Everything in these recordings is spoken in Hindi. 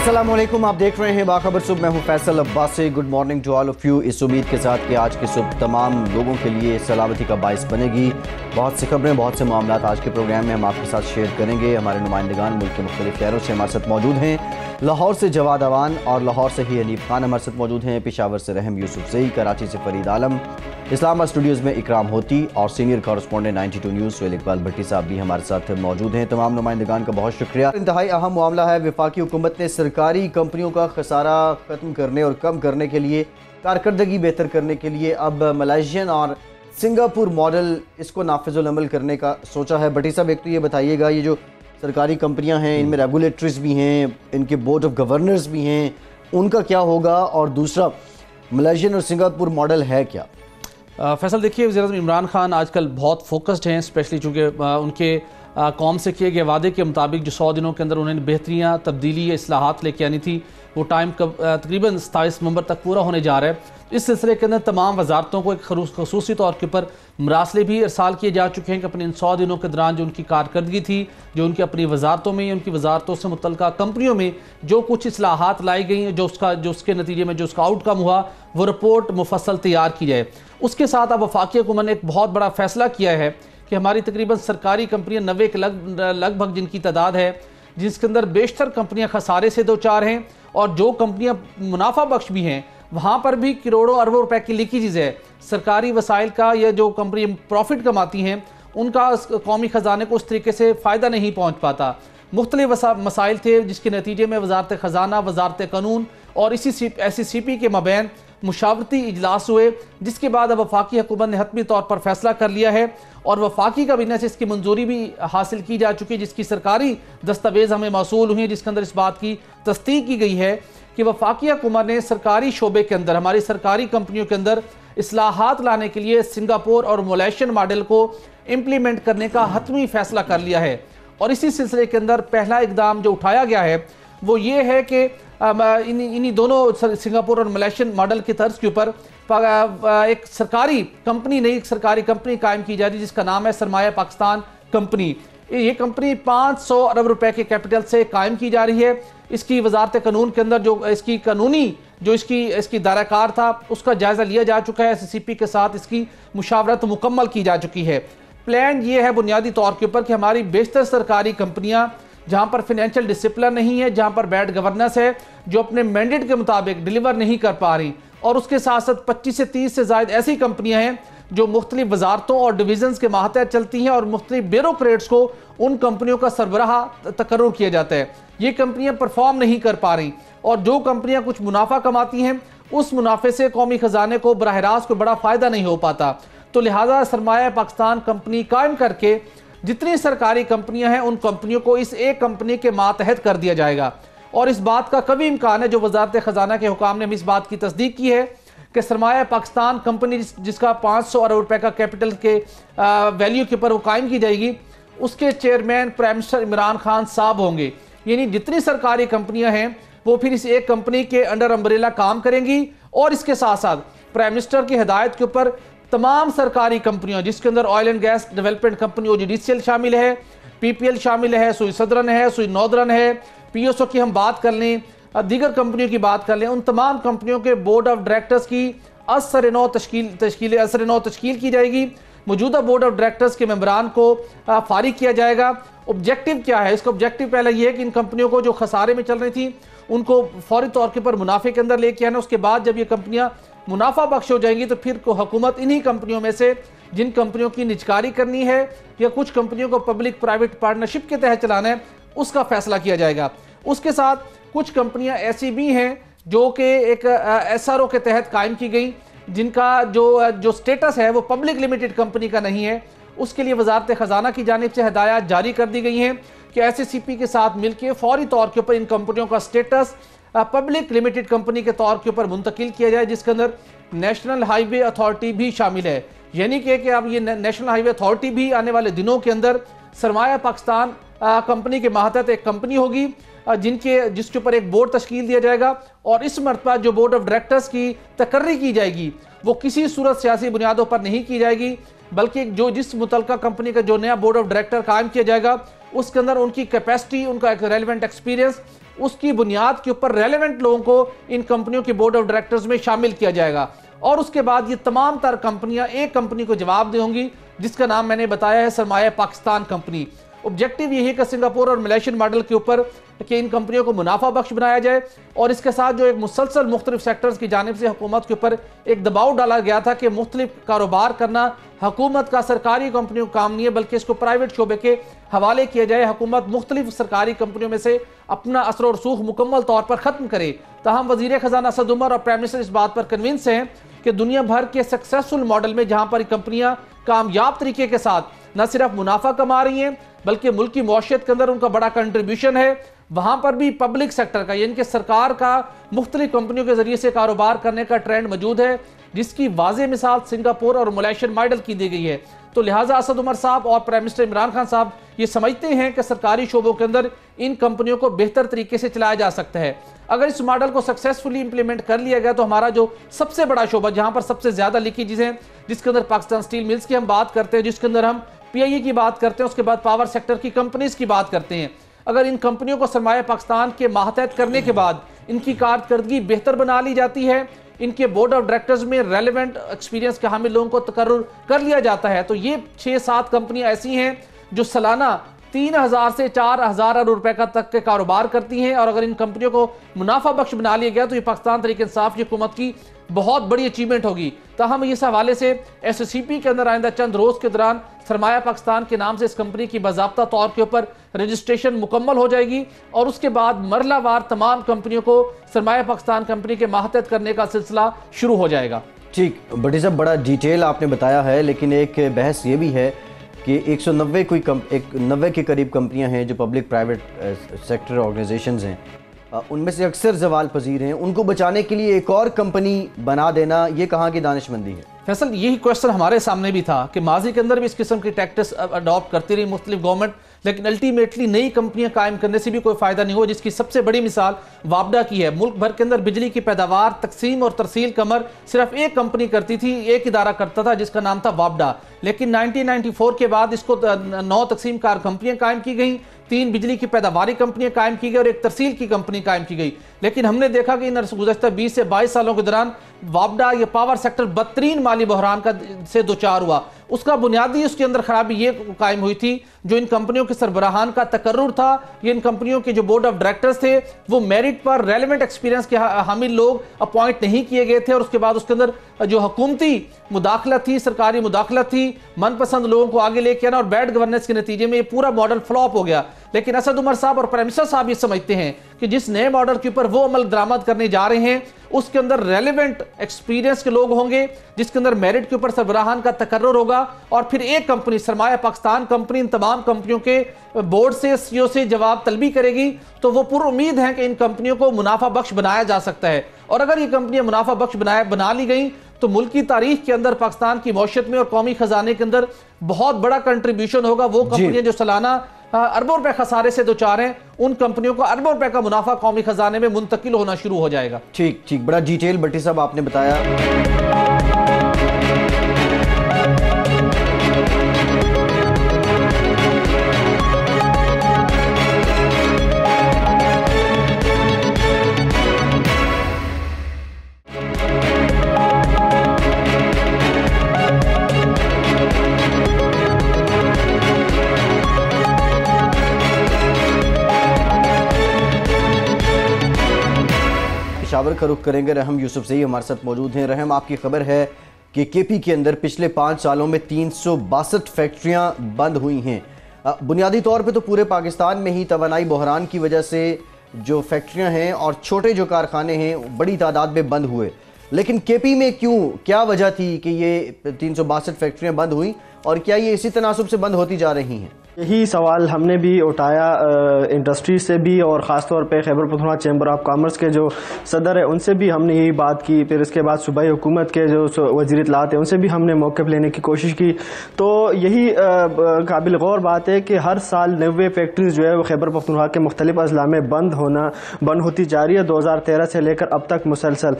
अस्सलाम वालेकुम, आप देख रहे हैं बाखबर सुबह। मैं हूं Faisal Abbasi. Good morning to all of you. इस उम्मीद के साथ कि आज की सुबह तमाम लोगों के लिए सलामती का बाइस बनेगी। बहुत सी खबरें, बहुत से मामला आज के प्रोग्राम में हम आपके साथ शेयर करेंगे। हमारे नुमाइंदगान मुल्क के मुख्तलिफ शहरों से हमारे साथ मौजूद हैं। लाहौर से जवाद अवान और लाहौर से ही हनीफ खान हमारे साथ मौजूद हैं। पेशावर से रहम यूसुफ जई, कराची से फरीद आलम, इस्लामाबाद स्टूडियोज़ में इकराम होती और senior correspondent 92 news Suhail Iqbal Bhatti साहब भी हमारे साथ मौजूद हैं। तमाम नुमाइंदगान का बहुत शुक्रिया। इंतहाई अहम मामला है, वफाकी हुकूमत ने सरकारी कंपनियों का खसारा ख़त्म करने और कम करने के लिए, कारकर्दगी बेहतर करने के लिए अब मलेशियन और सिंगापुर मॉडल इसको नाफिजुल अमल करने का सोचा है। भट्टी साहब, एक तो ये बताइएगा, ये जो सरकारी कंपनियां हैं इनमें रेगुलेटरीज भी हैं, इनके बोर्ड ऑफ गवर्नर्स भी हैं, उनका क्या होगा? और दूसरा, मलेशियन और सिंगापुर मॉडल है क्या? फैसल, देखिए, वज़ीर-ए-आज़म इमरान खान आजकल बहुत फोकस्ड हैं, स्पेशली चूँकि उनके कौम से किए गए वादे के मुताबिक जो 100 दिनों के अंदर उन्होंने बेहतरियाँ, तब्दीली, इस्लाहात लेके आनी थी, वो टाइम तकरीबन 27 नवंबर तक पूरा होने जा रहा है। इस सिलसिले के अंदर तमाम वजारतों को एक खसूसी तौर के ऊपर मरासले भी इरसाल किए जा चुके हैं कि अपने इन 100 दिनों के दौरान जो उनकी कारकर्दगी थी, जो उनकी अपनी वजारतों में, उनकी वजारतों से मुतल्लिका कंपनियों में जो कुछ इस्लाहात लाई गई, जो उसके नतीजे में जो उसका आउटकम हुआ, वो रिपोर्ट मुफस्सल तैयार की जाए। उसके साथ अब वफाकी हुकूमत ने एक बहुत बड़ा फैसला किया है कि हमारी तकरीबन सरकारी कंपनियां 90 के लगभग जिनकी तादाद है, जिसके अंदर बेशतर कंपनियां खसारे से दो चार हैं और जो कंपनियां मुनाफा बख्श भी हैं, वहाँ पर भी करोड़ों अरबों रुपए की लीकेज है। सरकारी वसाइल का, या जो कंपनी प्रॉफिट कमाती हैं उनका कौमी ख़जाने को उस तरीके से फ़ायदा नहीं पहुँच पाता। मुख्तलिफ मसाइल थे जिसके नतीजे में वजारत ख़जाना, वजारत कानून और SCCP के मबैन मुशावरती इजलास हुए, जिसके बाद अब वफाकी हुकूमत ने हतमी तौर पर फैसला कर लिया है और वफाकी काबीना से इसकी मंजूरी भी हासिल की जा चुकी है, जिसकी सरकारी दस्तावेज हमें मौसूल हुई हैं, जिसके अंदर इस बात की तस्दीक की गई है कि वफाकी हुकूमत ने सरकारी शोबे के अंदर, हमारी सरकारी कंपनियों के अंदर इस्लाहात लाने के लिए सिंगापुर और मलेशियन मॉडल को इम्प्लीमेंट करने का हतमी फैसला कर लिया है। और इसी सिलसिले के अंदर पहला इकदाम जो उठाया गया है वो ये है कि इन्हीं दोनों सिंगापुर और मलेशियन मॉडल की तर्ज के ऊपर एक सरकारी कंपनी, नई सरकारी कंपनी कायम की जा रही है जिसका नाम है सरमाया पाकिस्तान कंपनी। ये कंपनी 500 अरब रुपए के कैपिटल से कायम की जा रही है। इसकी वजारत कानून के अंदर जो इसकी कानूनी जो इसकी दायराकार था उसका जायज़ा लिया जा चुका है। SCCP के साथ इसकी मुशावरत मुकम्मल की जा चुकी है। प्लान ये है बुनियादी तौर के ऊपर कि हमारी बेशतर सरकारी कंपनियां जहां पर फाइनेंशियल डिसिप्लिन नहीं है, जहां पर बैड गवर्नेंस है, जो अपने मैंडेट के मुताबिक डिलीवर नहीं कर पा रही, और उसके साथ साथ 25 से 30 से ज़ायद ऐसी कंपनियां हैं जो मुख्तलिफ वजारतों और डिवीजन्स के मातहत चलती हैं और मुख्तलिफ ब्यूरोक्रेट्स को उन कंपनियों का सरबराह तकर्रुर किया जाता है। ये कंपनियां परफॉर्म नहीं कर पा रही और जो कंपनियां कुछ मुनाफा कमाती हैं उस मुनाफे से कौमी खजाने को बराह रास्त कोई बड़ा फ़ायदा नहीं हो पाता। तो लिहाजा सरमाया पाकिस्तान कंपनी कायम करके जितनी सरकारी कंपनियां हैं उन कंपनियों को इस एक कंपनी के मातहत कर दिया जाएगा। और इस बात का कभी इम्कान है, जो वजारत ख़जाना के हुकाम ने इस बात की तस्दीक की है कि सरमाया पाकिस्तान कंपनी जिसका 500 अरब रुपए का कैपिटल के वैल्यू के ऊपर वो कायम की जाएगी, उसके chairman prime minister Imran Khan साहब होंगे। यानी जितनी सरकारी कंपनियां हैं वो फिर इस एक कंपनी के अंडर अम्ब्रेला काम करेंगी और इसके साथ साथ प्राइम मिनिस्टर की हिदायत के ऊपर तमाम सरकारी कंपनियों, जिसके अंदर oil and gas development company OGDCL शामिल है, PPL शामिल है, सुई सदरन है, सुई नॉर्दर्न है, PSO की हम बात कर लें, दीगर कंपनियों की बात कर लें, उन तमाम कंपनियों के बोर्ड ऑफ डायरेक्टर्स की असर-ए-नौ तश्कील की जाएगी। मौजूदा बोर्ड ऑफ डायरेक्टर्स के मेंबरान को फारिग किया जाएगा। ऑब्जेक्टिव क्या है? इसका ऑब्जेक्टिव पहला ये है कि इन कंपनियों को जो खसारे में चल रही थी उनको फौरी तौर के ऊपर मुनाफे के अंदर लेके आना। उसके बाद जब ये कंपनियां मुनाफा बख्श हो जाएंगी तो फिर हुकूमत इन्हीं कंपनियों में से जिन कंपनियों की निजकारी करनी है या कुछ कंपनियों को पब्लिक प्राइवेट पार्टनरशिप के तहत चलाना है, उसका फैसला किया जाएगा। उसके साथ कुछ कंपनियां ऐसी भी हैं जो कि एक SRO के तहत कायम की गई, जिनका जो स्टेटस है वो पब्लिक लिमिटेड कंपनी का नहीं है। उसके लिए वजारत ख़जाना की जानिब से हिदायत जारी कर दी गई हैं कि SCCP के साथ मिलकर फौरी तौर के ऊपर इन कंपनियों का स्टेटस पब्लिक लिमिटेड कंपनी के तौर के ऊपर मुंतकिल किया जाए, जिसके अंदर नेशनल हाईवे अथॉरिटी भी शामिल है। यानी कि अब ये नेशनल हाईवे अथॉरिटी भी आने वाले दिनों के अंदर सरमाया पाकिस्तान कंपनी के मातहत एक कंपनी होगी जिसके ऊपर एक बोर्ड तश्कील दिया जाएगा और इस मरतबा जो बोर्ड ऑफ डायरेक्टर्स की तकर्री की जाएगी वो किसी सूरत सियासी बुनियादों पर नहीं की जाएगी, बल्कि जिस मुतलका कंपनी का जो नया बोर्ड ऑफ डायरेक्टर कायम किया जाएगा उसके अंदर उनकी कैपेसिटी, उनका एक रेलिवेंट एक्सपीरियंस उसकी बुनियाद के ऊपर रेलेवेंट लोगों को इन कंपनियों के बोर्ड ऑफ डायरेक्टर्स में शामिल किया जाएगा। और उसके बाद ये तमाम तर कंपनियां एक कंपनी को जवाब देंगी जिसका नाम मैंने बताया है सरमाया पाकिस्तान कंपनी। ऑब्जेक्टिव यही है कि सिंगापुर और मलेशियन मॉडल के ऊपर कि इन कंपनियों को मुनाफा बख्श बनाया जाए और इसके साथ जो एक मुसलसल मुख्तलिफ सेक्टर्स की जानिब से हुकूमत के ऊपर एक दबाव डाला गया था कि मुख्तलिफ कारोबार करना हुकूमत का सरकारी कंपनियों का काम नहीं है बल्कि इसको प्राइवेट शोबे के हवाले किया जाए। हुकूमत मुख्तलिफ सरकारी कंपनियों में से अपना असर और सूख मुकम्मल तौर पर खत्म करे। ताहम वजीर खजाना असद उमर और प्राइम मिनिस्टर इस बात पर कन्विंस हैं कि दुनिया भर के सक्सेसफुल मॉडल में जहां पर कंपनियां कामयाब तरीके के साथ न सिर्फ मुनाफा कमा रही हैं बल्कि मुल्क की मौशियत के अंदर उनका बड़ा कंट्रीब्यूशन है, वहां पर भी पब्लिक सेक्टर का यानी कि सरकार का मुख्तलिफ कंपनियों के जरिए से कारोबार करने का ट्रेंड मौजूद है, जिसकी वाज़ेह मिसाल सिंगापुर और मलेशियन मॉडल की दी गई है। तो लिहाजा असद उमर साहब और प्राइम मिनिस्टर इमरान खान साहब ये समझते हैं कि सरकारी शोबों के अंदर इन कंपनियों को बेहतर तरीके से चलाया जा सकता है। अगर इस मॉडल को सक्सेसफुली इंप्लीमेंट कर लिया गया तो हमारा जो सबसे बड़ा शोबा जहां पर सबसे ज्यादा लीकेजेस हैं, जिसके अंदर पाकिस्तान स्टील मिल्स की हम बात करते हैं, जिसके अंदर हम पीआईए की बात करते हैं, उसके बाद पावर सेक्टर की कंपनीज की बात करते हैं, अगर इन कंपनियों को सरमाया पाकिस्तान के मातहत करने के बाद इनकी कारकर्दगी बेहतर बना ली जाती है, इनके बोर्ड ऑफ डायरेक्टर्स में रेलेवेंट एक्सपीरियंस के हामिल लोगों को तकर्रुर कर लिया जाता है, तो ये 6-7 कंपनियां ऐसी हैं जो सालाना 3,000 से 4,000 अरब रुपए का तक के कारोबार करती हैं। और अगर इन कंपनियों को मुनाफा बख्श बना लिया गया तो ये पाकिस्तान तहरीक इंसाफ की हुकूमत की बहुत बड़ी अचीवमेंट होगी। ताहम इस हवाले से SCP के अंदर आइंदा चंद रोज के दौरान सरमाया पाकिस्तान के नाम से इस कंपनी की बाज़ाब्ता तौर के ऊपर रजिस्ट्रेशन मुकम्मल हो जाएगी और उसके बाद मरलावार तमाम कंपनियों को सरमाया पाकिस्तान कंपनी के मातहत करने का सिलसिला शुरू हो जाएगा। ठीक, बड़ी साहब बड़ा डिटेल आपने बताया है, लेकिन एक बहस ये भी है कि 190 के करीब कंपनियां हैं जो पब्लिक प्राइवेट सेक्टर ऑर्गेनाइजेशंस हैं, उनमें से अक्सर जवाल पजीर हैं, उनको बचाने के लिए एक और कंपनी बना देना ये कहाँ की दानिशमंदी है? फैसल, यही क्वेश्चन हमारे सामने भी था कि माजी के अंदर भी इस किस्म की टैक्टिक्स अडॉप्ट करती रही मुख्तलिफ गवर्नमेंट, लेकिन अल्टीमेटली नई कंपनियां कायम करने से भी कोई फायदा नहीं हुआ, जिसकी सबसे बड़ी मिसाल वापडा की है। मुल्क भर के अंदर बिजली की पैदावार, तकसीम और तरसील कमर सिर्फ एक कंपनी करती थी, एक इदारा करता था जिसका नाम था वापडा, लेकिन 1994 के बाद इसको 9 तकसीम कार कंपनियां कायम की गई, 3 बिजली की पैदावारी कंपनियां कायम की गई और 1 तरसील की कंपनी कायम की गई। लेकिन हमने देखा कि इन गुज़श्ता 20 से 22 सालों के दौरान वापडा ये पावर सेक्टर बदतरीन माली बहरान का से दोचार हुआ। उसका बुनियादी उसके अंदर खराबी ये कायम हुई थी, जो इन कंपनियों के सरबराहान का तकर्रुर था, ये इन कंपनियों के जो बोर्ड ऑफ डायरेक्टर्स थे वो मेरिट पर रेलेवेंट एक्सपीरियंस के हामिल लोग अपॉइंट नहीं किए गए थे और उसके बाद उसके अंदर जो हुकूमती मुदाखलत थी, सरकारी मुदाखलत थी, मनपसंद लोगों को आगे लेके आना और बैड गवर्नेंस के नतीजे में ये पूरा मॉडल फ्लॉप हो गया। लेकिन असद उमर साहब और प्राइम मिनिस्टर साहब ये समझते हैं कि जिस नए मॉडल के ऊपर वो अमल दरामद करने जा रहे हैं उसके अंदर रेलेवेंट एक्सपीरियंस के लोग होंगे, जिसके अंदर मेरिट के ऊपर सरबराहान का तकर्रुर होगा और फिर एक कंपनी सरमाया पाकिस्तान कंपनी इन तमाम कंपनियों के बोर्ड से सीईओ से जवाब तलबी करेगी। तो वो पूरी उम्मीद है कि इन कंपनियों को मुनाफा बख्श बनाया जा सकता है और अगर ये कंपनियां मुनाफा बख्श बना ली गई तो मुल्क की तारीख के अंदर पाकिस्तान की मौशियत में और कौमी खजाने के अंदर बहुत बड़ा कंट्रीब्यूशन होगा। वो कंपनियां जो सालाना अरबों रुपए खसारे से दो चार हैं, उन कंपनियों को अरबों रुपए का मुनाफा कौमी खजाने में मुंतकिल होना शुरू हो जाएगा। ठीक, बड़ा डिटेल भट्टी साहब आपने बताया। पेशावर का रुख करेंगे, रहम यूसुफ से ही हमारे साथ मौजूद हैं। रहम, आपकी खबर है कि केपी के अंदर पिछले 5 सालों में 362 फैक्ट्रियां बंद हुई हैं। बुनियादी तौर पे तो पूरे पाकिस्तान में ही तवानाई बहरान की वजह से जो फैक्ट्रियां हैं और छोटे जो कारखाने हैं बड़ी तादाद में बंद हुए, लेकिन केपी में क्यों, क्या वजह थी कि ये 362 फैक्ट्रियां बंद हुई और क्या ये इसी तनासुब से बंद होती जा रही हैं? यही सवाल हमने भी उठाया इंडस्ट्री से भी और ख़ास तौर पे Khyber Pakhtunkhwa chamber of commerce के जो सदर है उनसे भी हमने यही बात की। फिर इसके बाद सूबाई हुकूमत के जो वज़ीर इत्तलात है उनसे भी हमने मौक़िफ़ लेने की कोशिश की। तो यही काबिल गौर बात है कि हर साल 90 फैक्ट्रीज जो है वो खैबर पख्तूनख्वा के मुख्तलिफ अज़ला में बंद होती जा रही है 2013 से लेकर अब तक मुसलसल,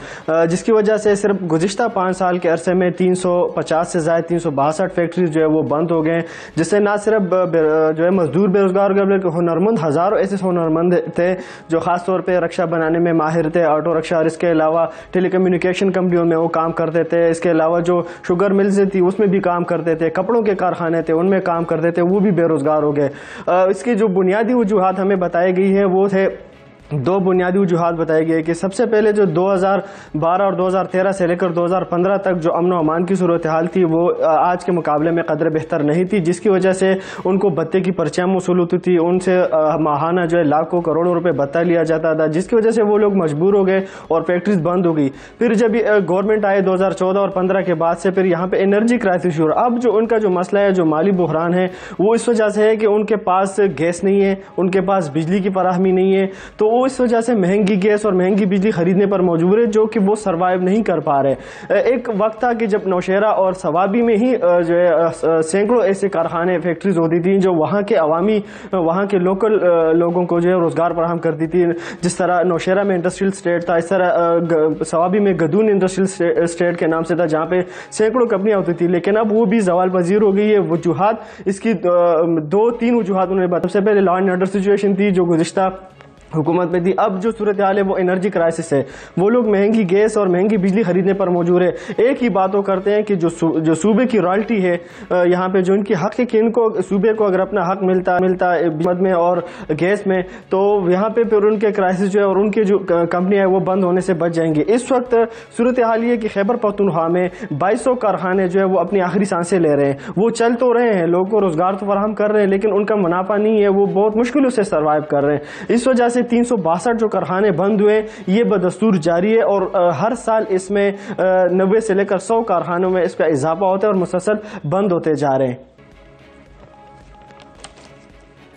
जिसकी वजह से सिर्फ गुज़िश्ता 5 साल के अरसे में 350 से ज़ायद 362 फैक्ट्रीज जो है वो बंद हो गए, जिससे ना सिर्फ जो है मजदूर बेरोजगार हो गए, बल्कि हुनरमंद हज़ारों ऐसे हुनरमंद थे जो ख़ास तौर पे रक्षा बनाने में माहिर थे, ऑटो रिक्शा, और इसके अलावा टेलीकम्युनिकेशन कंपनियों में वो काम करते थे। इसके अलावा जो शुगर मिल्स थी उसमें भी काम करते थे, कपड़ों के कारखाने थे उनमें काम करते थे, वो भी बेरोजगार हो गए। इसकी जो बुनियादी वजूहात हमें बताई गई है वो थे, दो बुनियादी वजूहात बताई गई कि सबसे पहले जो 2012 और 2013 से लेकर 2015 तक जो अमन व अमान की सूरत हाल थी वो आज के मुकाबले में कदर बेहतर नहीं थी, जिसकी वजह से उनको भत्ते की पर्चियाँ मौसूल होती थी, उनसे माहाना जो है लाखों करोड़ों रुपए भत्ता लिया जाता था, जिसकी वजह से वो लोग मजबूर हो गए और फैक्ट्रीज बंद हो गई। फिर जब गवर्नमेंट आए 2014 और 15 के बाद से फिर यहाँ पे एनर्जी क्राइसिस शुरू। अब जो उनका जो मसला है, जो माली बहरान है, वो इस वजह से है कि उनके पास गैस नहीं है, उनके पास बिजली की फराहमी नहीं है, तो वो इस वजह से महंगी गैस और महंगी बिजली खरीदने पर मजबूर है, जो कि वो सरवाइव नहीं कर पा रहे। एक वक्त था कि जब नौशेरा और सवाबी में ही जो है सैकड़ों ऐसे कारखाने फैक्ट्रीज होती थी जो वहाँ के अवामी, वहाँ के लोकल लोगों को जो है रोजगार फराहम करती थी। जिस तरह नौशेरा में इंडस्ट्रियल स्टेट था, इस तरह सवाबी में गदून इंडस्ट्रियल स्टेट के नाम से था, जहाँ पे सैकड़ों कंपनियां होती थी। लेकिन अब वो भी जवाल पजीर हो गई है। वजूहात इसकी 2-3 वजूहात उन्होंने बताया। सबसे पहले लॉ एंड ऑर्डर सिचुएशन थी जो गुज़िश्ता हुकूमत में थी। अब जो सूरत हाल है वो एनर्जी क्राइसिस है, वो लोग महंगी गैस और महंगी बिजली खरीदने पर मौजूद है। एक ही बात वो करते हैं कि जो सूबे की रॉयल्टी है, यहाँ पे जो इनकी हक है कि इनको सूबे को अगर अपना हक मिलता बिजली में और गैस में, तो यहाँ पे फिर उनके क्राइसिस जो है और उनके जो कंपनियां है वो बंद होने से बच जाएंगे। इस वक्त सूरत हाल ये कि खैबर पख्तूनख्वा में 2200 कारखाने जो है वो अपनी आखिरी सांसें ले रहे हैं। वो चल तो रहे हैं, लोगों को रोजगार तो फराहम कर रहे हैं, लेकिन उनका मुनाफा नहीं है, वो बहुत मुश्किलों से सर्वाइव कर रहे हैं। इस वजह से 362 जो कारखाने बंद हुए, ये बदस्तूर जारी है और हर साल इसमें 90 से लेकर 100 कारखानों में इसका इजाफा होता है और मुसलसल बंद होते जा रहे हैं।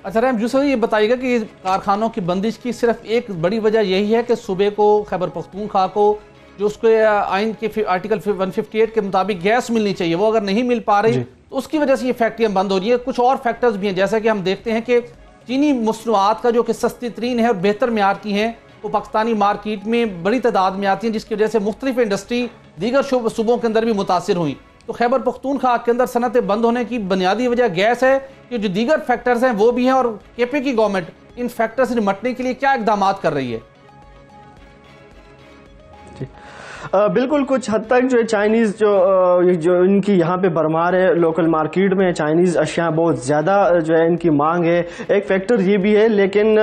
अच्छा रहम जूसर, ये बताइएगा कि कारखानों की बंदिश की सिर्फ एक बड़ी वजह यही है कि सूबे को, खैबर पख्तूनख्वा को, जो उसके आइन के आर्टिकल 158 के मुताबिक गैस मिलनी चाहिए, वो अगर नहीं मिल पा रही तो उसकी वजह से ये फैक्ट्रियां बंद हो रही है। कुछ और फैक्टर्स भी हैं, जैसा कि हम देखते हैं कि चीनी मसनूआत का जो कि सस्ती तरीन है और बेहतर म्यार की हैं, वो पाकिस्तानी मार्केट में बड़ी तादाद में आती हैं, जिसकी वजह से मुख्तलिफ इंडस्ट्री दीगर सूबों के अंदर भी मुतासिर हुई। तो खैबर पख्तूनख्वा के अंदर सनतें बंद होने की बुनियादी वजह गैस है कि जो दीगर फैक्टर्स हैं वो भी हैं, और केपी की गवर्नमेंट इन फैक्टर से निपटने के लिए क्या इकदाम कर रही है? बिल्कुल, कुछ हद तक जो है चाइनीज़ जो इनकी यहाँ पे भरमार है लोकल मार्केट में, चाइनीज़ अशिया बहुत ज़्यादा जो है इनकी मांग है, एक फैक्टर ये भी है। लेकिन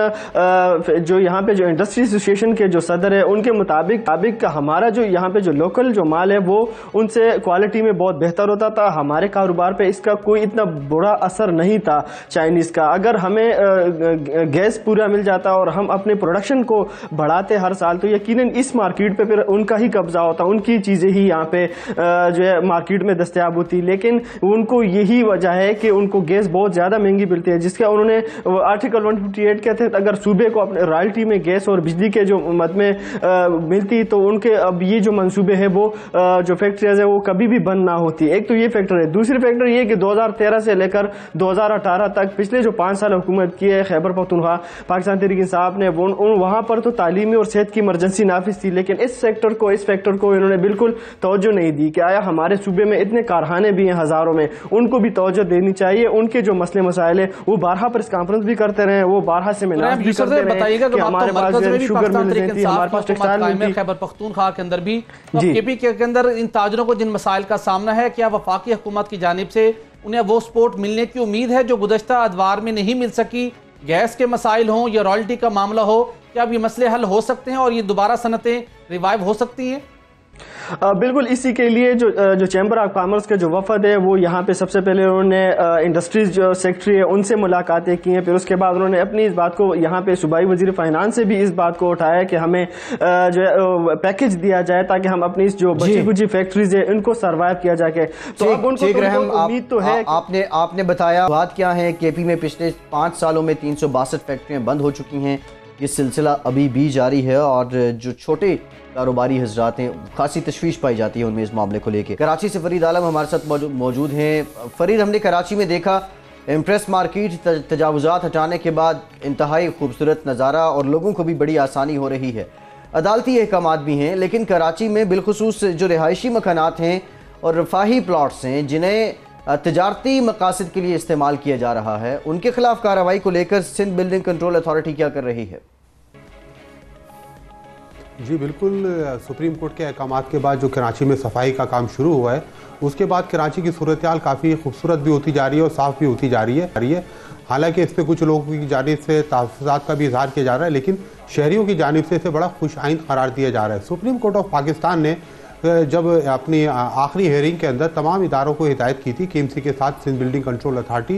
जो यहाँ पे जो इंडस्ट्री एसोसिएशन के जो सदर है उनके मुताबिक हमारा जो यहाँ पे जो लोकल जो माल है वो उनसे क्वालिटी में बहुत बेहतर होता था, हमारे कारोबार पे इसका कोई इतना बुरा असर नहीं था चाइनीज़ का। अगर हमें गैस पूरा मिल जाता और हम अपने प्रोडक्शन को बढ़ाते हर साल, तो यकीनन इस मार्केट पे फिर उनका ही कब्जा होता, उनकी चीज़ें ही यहाँ पे जो है मार्केट में दस्तयाब होती। लेकिन उनको यही वजह है कि उनको गैस बहुत ज़्यादा महंगी मिलती है, जिसका उन्होंने आर्टिकल 158 के तहत अगर सूबे को अपने रॉयल्टी में गैस और बिजली के जो मद में मिलती, तो उनके अब ये जो मंसूबे हैं वो जो फैक्ट्रीज है वो कभी भी बंद ना होती। एक तो ये फैक्टर है। दूसरी फैक्टर ये कि 2013 से लेकर 2018 तक पिछले जो 5 साल हुकूमत की है खैबर पख्तूनख्वा पाकिस्तान तहरीक इंसाफ ने, वहाँ पर तो तालीमी और सेहत की इमरजेंसी नाफिज थी, लेकिन इस फैक्टर को इन्होंने बिल्कुल तवज्जो नहीं दी कि आया हमारे सूबे में इतने कारखाने भी हैं हजारों में, उनको भी तवज्जो देनी चाहिए। उनके जो मसले मसाइल है वो बारहा प्रेस कॉन्फ्रेंस भी करते रहे, वो बारहा सेमिनार भी करते रहे कि हमारे पास शुगर मिल थी, हमारे पास टेक्सटाइल मिल थी। खैबर पख्तूनख्वा के अंदर भी, केपी के अंदर इन ताजरों को जिन मसाइल का सामना है, क्या वफाकी हुकूमत की जानिब से उन्हें वो सपोर्ट मिलने की उम्मीद है जो गुज़श्ता अदवार में नहीं मिल सकी? गैस के मसाइल हों या रॉयल्टी का मामला हो, क्या अब ये मसले हल हो सकते हैं और ये दोबारा सनतें रिवाइव हो सकती हैं? बिल्कुल, इसी के लिए जो चैम्बर ऑफ कॉमर्स के जो वफद है वो यहाँ पे सबसे पहले उन्होंने इंडस्ट्रीज जो सेक्रेटरी है उनसे मुलाकातें की हैं। फिर उसके बाद उन्होंने अपनी इस बात को यहाँ पे सूबाई वजीर फाइनेंस से भी इस बात को उठाया कि हमें जो है पैकेज दिया जाए ताकि हम अपनी जो बची कुची फैक्ट्रीज है इनको सर्वाइव किया जाए। तो अब उनको उम्मीद तो है। आपने बताया बात क्या है, केपी में पिछले 5 सालों में 362 फैक्ट्रियाँ बंद हो चुकी हैं। ये सिलसिला अभी भी जारी है और जो छोटे कारोबारी हजरात हैं खासी तशवीश पाई जाती है उनमें इस मामले को लेकर। कराची से फरीद आलम हमारे साथ मौजूद हैं। फरीद, हमने कराची में देखा इम्प्रेस मार्केट तजावुजात हटाने के बाद इंतहाई खूबसूरत नज़ारा और लोगों को भी बड़ी आसानी हो रही है। अदालती अहकामात भी हैं, लेकिन कराची में बिलखुसूस जो रिहायशी मकानात हैं और रफाही प्लाट्स हैं जिन्हें तिजारती मकासद के लिए इस्तेमाल किया जा रहा है, उनके खिलाफ कार्रवाई को लेकर सिंध बिल्डिंग कंट्रोल अथॉरिटी क्या कर रही है? जी बिल्कुल, सुप्रीम कोर्ट के अहकामात के बाद जो कराची में सफाई का काम शुरू हुआ है, उसके बाद कराची की सूरत हाल काफ़ी खूबसूरत भी होती जा रही है और साफ़ भी होती जा रही है। हालांकि इस पर कुछ लोगों की जानिब से तहफ़्फ़ुज़ात का भी इजहार किया जा रहा है, लेकिन शहरियों की जानिब से इसे बड़ा खुश आइंद करार दिया जा रहा है। सुप्रीम कोर्ट ऑफ पाकिस्तान ने जब अपनी आखिरी हेयरिंग के अंदर तमाम इदारों को हिदायत की थी, KMC के साथ सिंध बिल्डिंग कंट्रोल अथॉरिटी,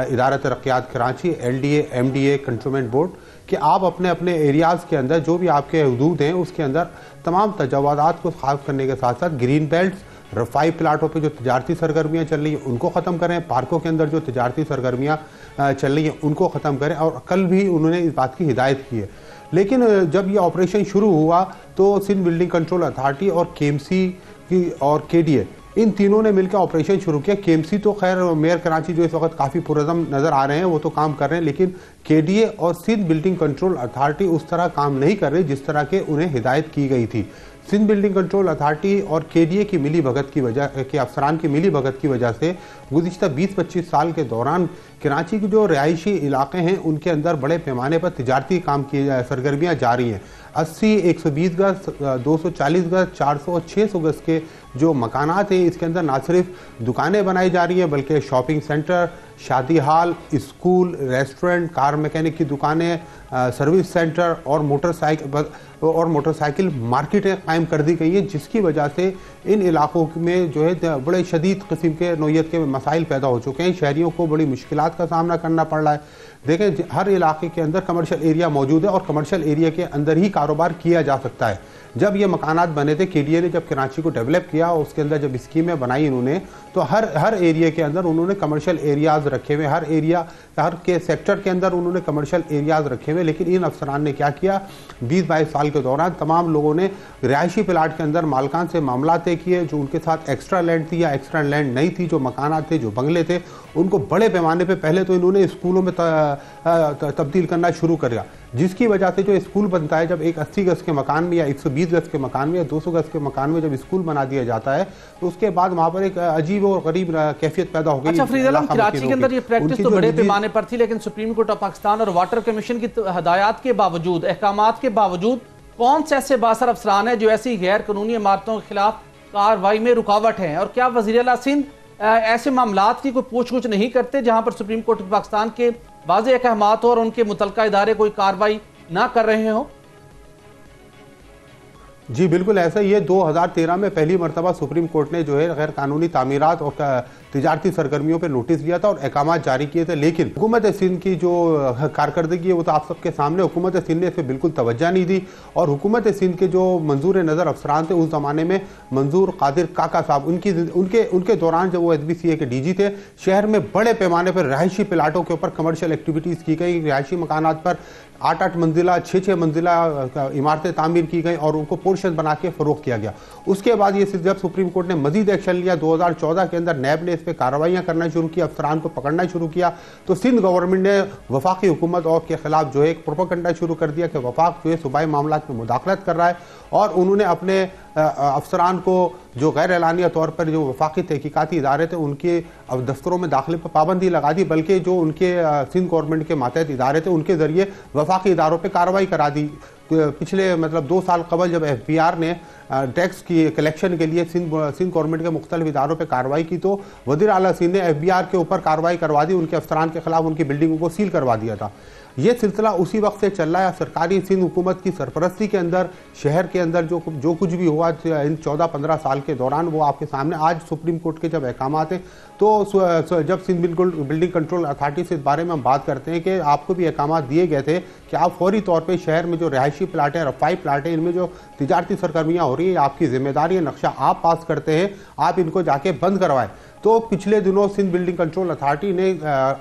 इदारा तरक्यात कराची, LDA, MDA, कंट्रोलमेंट बोर्ड, कि आप अपने अपने एरियाज़ के अंदर जो भी आपके हदूद हैं उसके अंदर तमाम तजावाज़ात को साफ करने के साथ साथ ग्रीन बेल्ट्स, रफ़ाई प्लाटों पे जो तिजारती सरगर्मियाँ चल रही हैं उनको ख़त्म करें, पार्कों के अंदर जो तिजारती सरगर्मियाँ चल रही हैं उनको ख़त्म करें। और कल भी उन्होंने इस बात की हिदायत की है। लेकिन जब ये ऑपरेशन शुरू हुआ तो सिंध बिल्डिंग कंट्रोल अथॉरिटी और KMC की और KDA, इन तीनों ने मिलकर ऑपरेशन शुरू किया। KMC तो खैर मेयर कराची जो इस वक्त काफ़ी पुरअज़म नज़र आ रहे हैं, वो तो काम कर रहे हैं, लेकिन KDA और सिंध बिल्डिंग कंट्रोल अथॉरिटी उस तरह काम नहीं कर रही जिस तरह के उन्हें हिदायत की गई थी। सिंध बिल्डिंग कंट्रोल अथॉरिटी और KDA की मिली भगत की वजह के अफसरान की मिली भगत की वजह से गुज़िश्ता 20-25 साल के दौरान कराची की जो रिहायशी इलाके हैं उनके अंदर बड़े पैमाने पर तिजारती काम की सरगर्मियाँ जारी हैं। 80, 120 गज, 240 गज, 400 और 600 गज के जो मकानात हैं, इसके अंदर ना सिर्फ दुकानें बनाई जा रही हैं बल्कि शॉपिंग सेंटर, शादी हाल, स्कूल, रेस्टोरेंट, कार मैकेनिक की दुकानें, सर्विस सेंटर और मोटरसाइकिल मार्केटें कायम कर दी गई हैं, जिसकी वजह से इन इलाकों में जो है बड़े शदीद किस्म के नौयत के मसाइल पैदा हो चुके हैं। शहरियों को बड़ी मुश्किलात का सामना करना पड़ रहा है। देखें, हर इलाके के अंदर कमर्शियल एरिया मौजूद है और कमर्शियल एरिया के अंदर ही कारोबार किया जा सकता है। जब ये मकानात बने थे, KDA ने जब कराची को डेवलप किया और उसके अंदर जब स्कीमें बनाई इन्होंने, तो हर एरिया के अंदर उन्होंने कमर्शियल एरियाज़ रखे हुए, हर के सेक्टर के अंदर उन्होंने कमर्शियल एरियाज़ रखे हुए। लेकिन इन अफसरान ने क्या किया, 20-22 साल के दौरान तमाम लोगों ने रिहायशी प्लाट के अंदर मालकान से मामला तय किए, जो उनके साथ एक्स्ट्रा लैंड थी या एक्स्ट्रा लैंड नहीं थी, जो मकानात थे, जो बंगले थे, उनको बड़े पैमाने पर पहले तो इन्होंने स्कूलों में तब्दील करना शुरू किया, जिसकी वजह से जो स्कूल बनता है, जब एक 80 गज के मकान में या 120 गज के मकान में या 200 गज के मकान में जब स्कूल बना दिया जाता है, तो उसके बाद वहाँ पर एक अजीब और गरीब कैफियत पैदा हो गई। अच्छा फरीद आलम, कराची के अंदर ये प्रैक्टिस तो बड़े पैमाने पर थी, लेकिन सुप्रीम कोर्ट ऑफ पाकिस्तान और वाटर कमीशन की हदायत के बावजूद, अहकामात के बावजूद, कौन से ऐसे बासर अफसरान हैं जो ऐसी गैर कानूनी इमारतों के खिलाफ कार्रवाई में रुकावट हैं? और क्या वज़ीर आला सिंध ऐसे मामलात की कोई पूछ-गुछ नहीं करते जहाँ पर सुप्रीम कोर्ट ऑफ पाकिस्तान के वाज़ेह अहकामात हो और उनके मुतल्लिका इदारे कोई कार्रवाई ना कर रहे हो? जी बिल्कुल ऐसा ही है। 2013 में पहली मरतबा सुप्रीम कोर्ट ने जो है गैर कानूनी तामीरात और तिजारती सरगर्मियों पर नोटिस दिया था और अहकामात जारी किए थे, लेकिन हुकूमत सिंध की जो कारकर्दगी है वो तो आप सबके सामने। हुकूमत सिंध ने इस पर बिल्कुल तवज्जो नहीं दी और हुकूमत सिंध के जो मंजूर नज़र अफसरान थे उस ज़माने में मंजूर कादिर काका साहब, उनके दौरान जब वो SBCA के DG थे, शहर में बड़े पैमाने पर रिहायशी प्लाटों के ऊपर कमर्शियल एक्टिविटीज़ की गई। रिहायशी मकानात पर 8-8 मंजिला, 6-6 मंजिला इमारतें तामीर की गई और उनको पोर्शन बना के फरोख्त किया गया। उसके बाद ये जब सुप्रीम कोर्ट ने मजीद एक्शन लिया, 2014 के अंदर नैब ने इस पर कार्रवाइयाँ करना शुरू की, अफसरान को पकड़ना शुरू किया, तो सिंध गवर्नमेंट ने वफाकी हुकूमत और के खिलाफ जो है एक प्रोपेगेंडा शुरू कर दिया कि वफाक जो है सूबाई मामलात में मुदाखलत कर रहा है और उन्होंने अपने अफसरान को जो गैर एलानिया तौर पर जो वफाकी तहकीकाती इदारे थे उनके अब दफ्तरों में दाखिले पर पाबंदी लगा दी, बल्कि जो उनके सिंध गवर्नमेंट के मातहत इदारे थे उनके जरिए वफाकी इदारों पर कार्रवाई करा दी। पिछले 2 साल कबल जब FBI ने टैक्स की कलेक्शन के लिए सिंध गवर्नमेंट के मुख्तलिफ इदारों पर कार्रवाई की, तो वज़ीर आला सिंध ने FBI के ऊपर कार्रवाई करवा दी, उनके अफसरान के खिलाफ उनकी बिल्डिंगों को सील करवा दिया था। ये सिलसिला उसी वक्त से चल रहा है। सरकारी सिंध हुकूमत की सरपरस्ती के अंदर शहर के अंदर जो कुछ भी हुआ इन 14-15 साल के दौरान वो आपके सामने। आज सुप्रीम कोर्ट के जब अहकामात हैं तो जब सिंध बिल्डिंग कंट्रोल अथॉरिटी से इस बारे में हम बात करते हैं कि आपको भी अहकामात दिए गए थे कि आप फौरी तौर पर शहर में जो रिहायशी प्लाट है, रफ़ाई प्लाट है, इनमें जो तिजारती सरगर्मियाँ हो रही है, आपकी जिम्मेदारी है, नक्शा आप पास करते हैं, आप इनको जाके बंद करवाएं। तो पिछले दिनों सिंध बिल्डिंग कंट्रोल अथॉरिटी ने